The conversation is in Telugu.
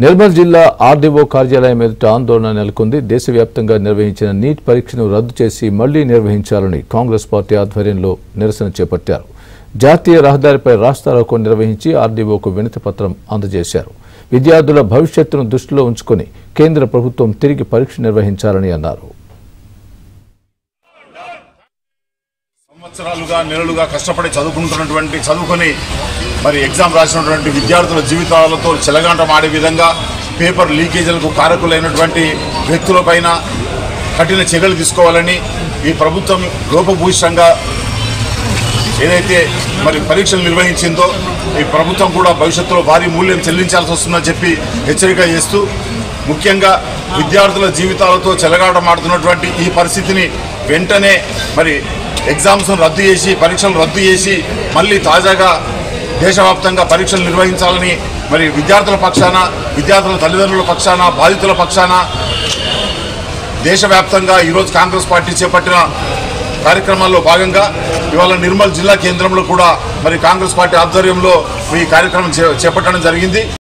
నిర్మల్ జిల్లా ఆర్డీఓ కార్యాలయం ఎదుట ఆందోళన నెలకొంది. దేశవ్యాప్తంగా నిర్వహించిన నీట్ పరీక్షను రద్దు చేసి మళ్లీ నిర్వహించాలని కాంగ్రెస్ పార్టీ ఆధ్వర్యంలో నిరసన చేపట్టారు. జాతీయ రహదారిపై రాస్తారోకో నిర్వహించి ఆర్డీఓకు వినతి పత్రం అందజేశారు. విద్యార్థుల భవిష్యత్తును దృష్టిలో ఉంచుకొని కేంద్ర ప్రభుత్వం తిరిగి పరీక్ష నిర్వహించాలని అన్నారు. సంవత్సరాలుగా నెలలుగా కష్టపడి చదువుకొని మరి ఎగ్జామ్ రాసినటువంటి విద్యార్థుల జీవితాలతో చెలగాటమాడే విధంగా పేపర్ లీకేజీలకు కారకులైనటువంటి వ్యక్తులపైన కఠిన చర్యలు తీసుకోవాలని ఈ ప్రభుత్వం లోపభూయిష్టంగా ఏదైతే మరి పరీక్షలు నిర్వహించిందో ఈ ప్రభుత్వం కూడా భవిష్యత్తులో భారీ మూల్యం చెల్లించాల్సి వస్తుందని చెప్పి హెచ్చరిక చేస్తూ, ముఖ్యంగా విద్యార్థుల జీవితాలతో చెలగాటమాడుతున్నటువంటి ఈ పరిస్థితిని వెంటనే మరి ఎగ్జామ్స్ రద్దు చేసి పరీక్షలు రద్దు చేసి మళ్ళీ తాజాగా దేశవ్యాప్తంగా పరీక్షలు నిర్వహించాలని మరి విద్యార్థుల పక్షాన, విద్యార్థుల తల్లిదండ్రుల పక్షాన, బాధితుల పక్షాన దేశవ్యాప్తంగా ఈరోజు కాంగ్రెస్ పార్టీ చేపట్టిన కార్యక్రమాల్లో భాగంగా ఇవాళ నిర్మల్ జిల్లా కేంద్రంలో కూడా మరి కాంగ్రెస్ పార్టీ ఆధ్వర్యంలో ఈ కార్యక్రమం చేపట్టడం జరిగింది.